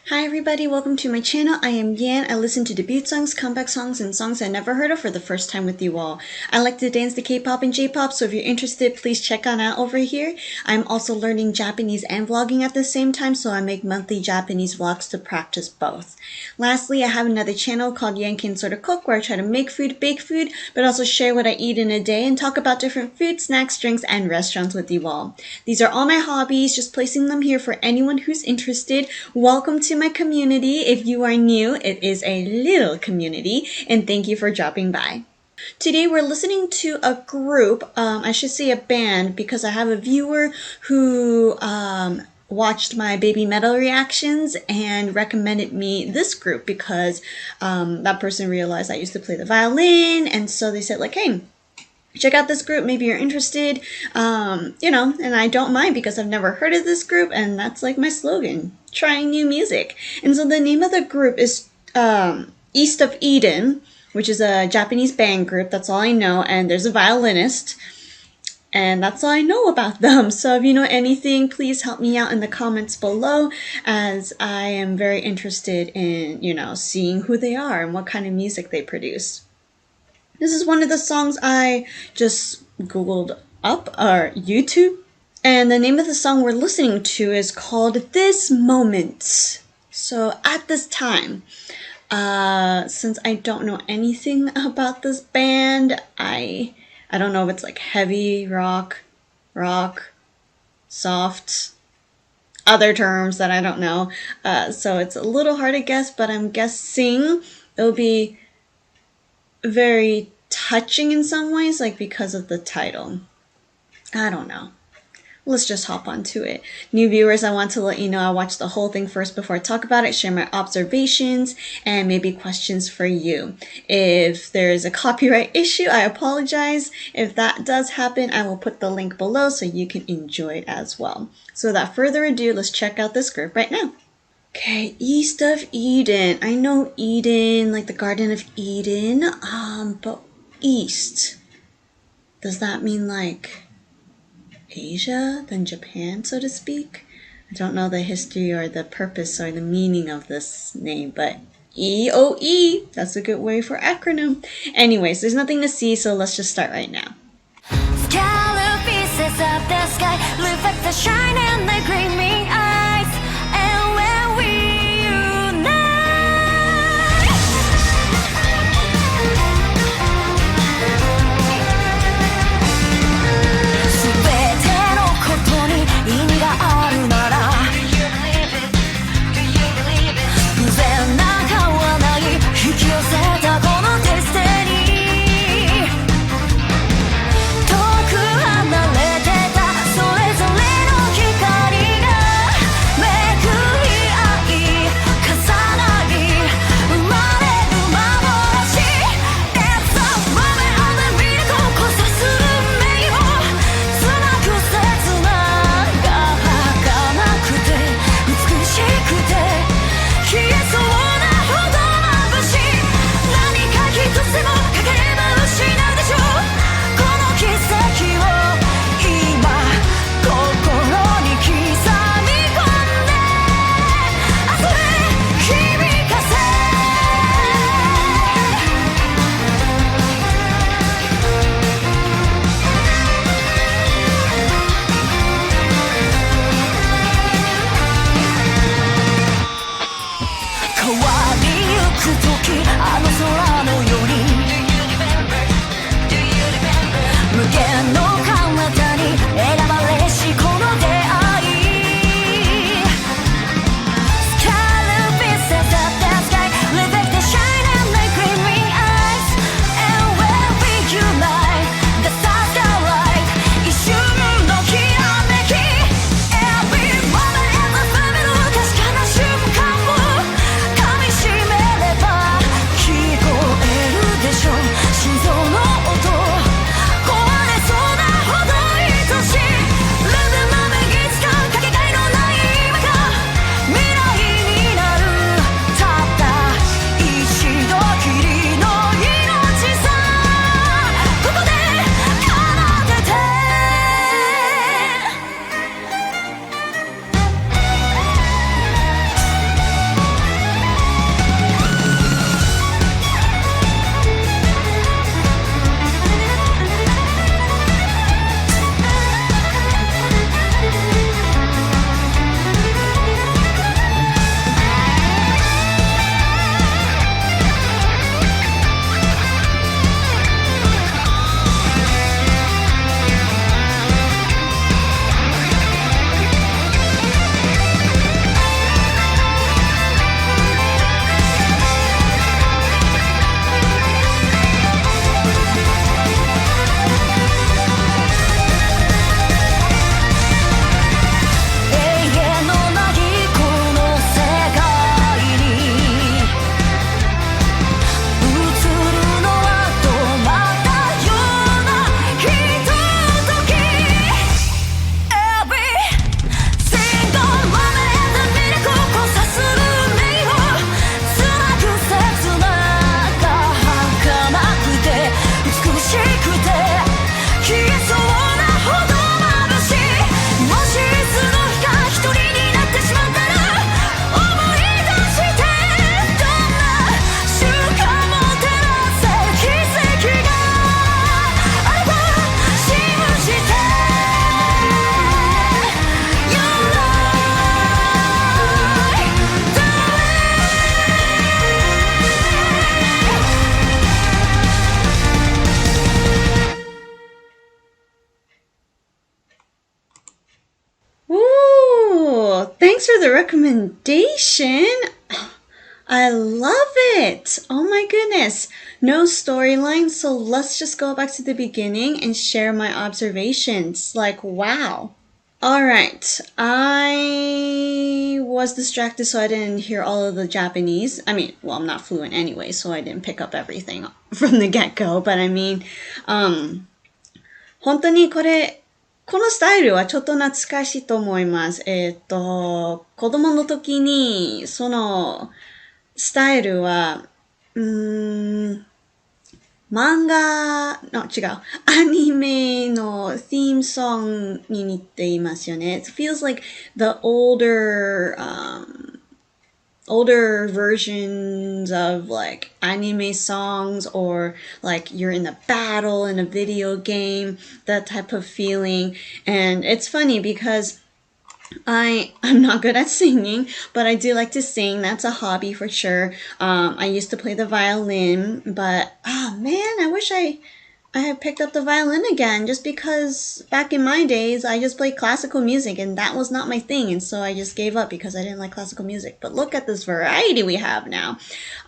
Hi everybody, welcome to my channel. I am Yan. I listen to debut songs, comeback songs, and songs I never heard of for the first time with you all. I like to dance to K-pop and J-pop, so if you're interested, please check on out over here. I'm also learning Japanese and vlogging at the same time, so I make monthly Japanese vlogs to practice both. Lastly, I have another channel called Yan Can Sorta Cook, where I try to make food, bake food, but also share what I eat in a day and talk about different food, snacks, drinks, and restaurants with you all. These are all my hobbies, just placing them here for anyone who's interested. Welcome to my community. If you are new, it is a little community, and thank you for dropping by. Today we're listening to a group, I should say a band, because I have a viewer who watched my Baby Metal reactions and recommended me this group because that person realized I used to play the violin, and so they said like, hey, check out this group, maybe you're interested, and I don't mind because I've never heard of this group, and that's like my slogan, trying new music. And so the name of the group is East of Eden, which is a Japanese band group. That's all I know, and there's a violinist, and that's all I know about them. So if you know anything, please help me out in the comments below, as I am very interested in, seeing who they are and what kind of music they produce. This is one of the songs I just Googled up, or YouTube. And the name of the song we're listening to is called This Moment. So at this time, since I don't know anything about this band, I don't know if it's like heavy rock, soft, other terms that I don't know. So it's a little hard to guess, but I'm guessing it'll be very touching in some ways, like because of the title. I don't know. Let's just hop onto it. New viewers, I want to let you know I watched the whole thing first before I talk about it, share my observations, and maybe questions for you. If there's a copyright issue, I apologize. If that does happen, I will put the link below so you can enjoy it as well. So without further ado, let's check out this group right now. Okay, East of Eden. I know Eden, like the Garden of Eden, but East. Does that mean like Asia, then Japan, so to speak? I don't know the history or the purpose or the meaning of this name, but EOE, that's a good way for acronym. Anyways, there's nothing to see, so let's just start right now. Scarlet pieces of the sky reflect the shine and the gleaming eyes, and when we unite, Thanks for the recommendation. I love it. Oh my goodness. No storyline, so let's just go back to the beginning and share my observations. Like, wow. All right. I was distracted, so I didn't hear all of the Japanese. I mean, well, I'm not fluent anyway, so I didn't pick up everything from the get-go. But I mean, 本当にこのスタイルはちょっと懐かしいと思います。子供の時に、そのスタイルは、漫画の、違う、アニメの theme song に似ていますよね。It feels like the older versions of like anime songs, or like you're in a battle in a video game, that type of feeling. And it's funny because I'm not good at singing, but I do like to sing. That's a hobby for sure. I used to play the violin, but oh man, I wish I had picked up the violin again, just because back in my days I just played classical music and that was not my thing, and so I just gave up because I didn't like classical music. But look at this variety we have now.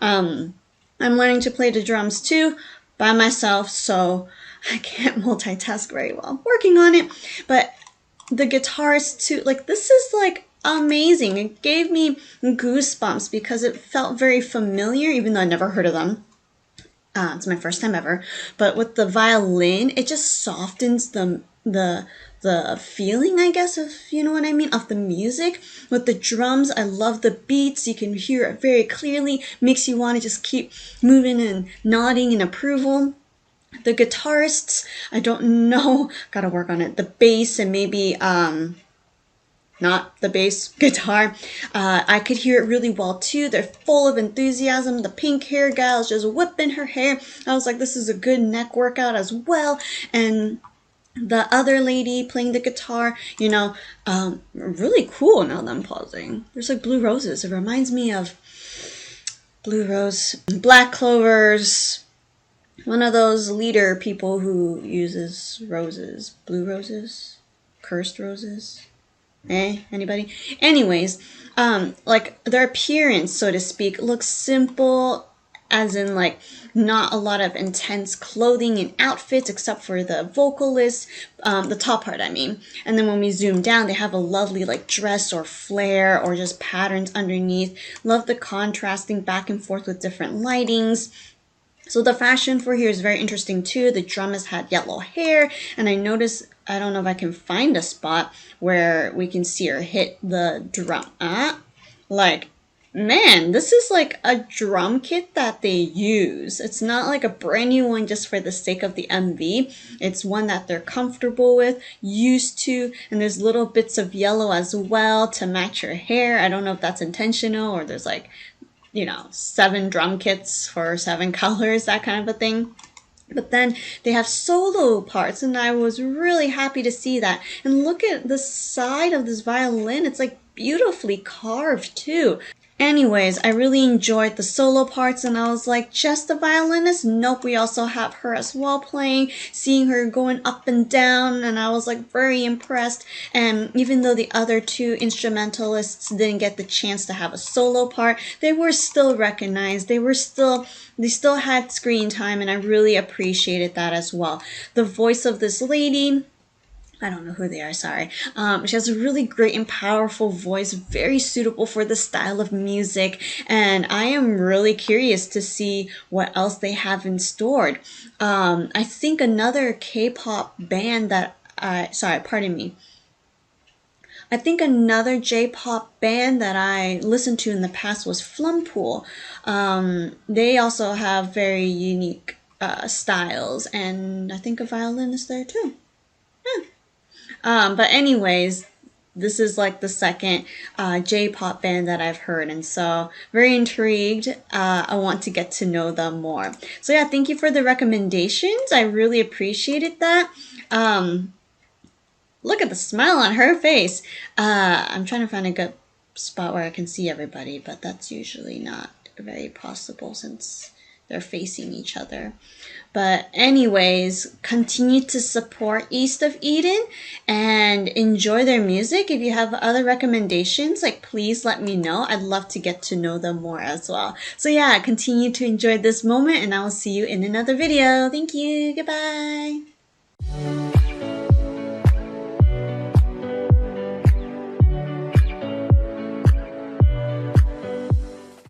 I'm learning to play the drums too by myself, so I can't multitask very well. Working on it. But the guitars too, like this is like amazing. It gave me goosebumps because it felt very familiar, even though I never heard of them. It's my first time ever. But with the violin, it just softens the feeling, I guess, if you know what I mean, of the music. With the drums, I love the beats. You can hear it very clearly. Makes you want to just keep moving and nodding in approval. The guitarists, I don't know, gotta work on it. The bass and maybe, not the bass guitar. I could hear it really well too. They're full of enthusiasm. The pink hair gal is just whipping her hair. I was like, this is a good neck workout as well. And the other lady playing the guitar, really cool. Now that I'm pausing, there's like blue roses. It reminds me of Blue Rose, Black Clovers, one of those leader people who uses roses. Blue roses? Cursed roses? Anybody? Anyways, like their appearance, so to speak, looks simple, as in like not a lot of intense clothing and outfits except for the vocalist, the top part I mean. And then when we zoom down, they have a lovely like dress or flare or just patterns underneath. Love the contrasting back and forth with different lightings. So the fashion for here is very interesting too. The drummers had yellow hair, and I noticed, I don't know if I can find a spot where we can see her hit the drum. Like, man, this is like a drum kit that they use. It's not like a brand new one just for the sake of the MV. It's one that they're comfortable with, used to, and there's little bits of yellow as well to match her hair. I don't know if that's intentional or there's like, 7 drum kits for 7 colors, that kind of a thing. But then they have solo parts, and I was really happy to see that. And look at the side of this violin. It's like beautifully carved too. Anyways, I really enjoyed the solo parts, and I was like, just the violinist? Nope, we also have her as well playing, seeing her going up and down, and I was like very impressed. And even though the other 2 instrumentalists didn't get the chance to have a solo part, they were still recognized. They still had screen time, and I really appreciated that as well. The voice of this lady, I don't know who they are, sorry. She has a really great and powerful voice, very suitable for the style of music, and I am really curious to see what else they have in store. I think another K-pop band I think another J-pop band that I listened to in the past was Flumpool. They also have very unique styles, and I think a violinist there too. But anyways, this is like the second J-pop band that I've heard, and so very intrigued. I want to get to know them more. So yeah, thank you for the recommendations. I really appreciated that. Look at the smile on her face. I'm trying to find a good spot where I can see everybody, but that's usually not very possible since they're facing each other. But anyways, continue to support East of Eden and enjoy their music. If you have other recommendations, like please let me know. I'd love to get to know them more as well. So yeah, continue to enjoy this moment and I will see you in another video. Thank you. Goodbye.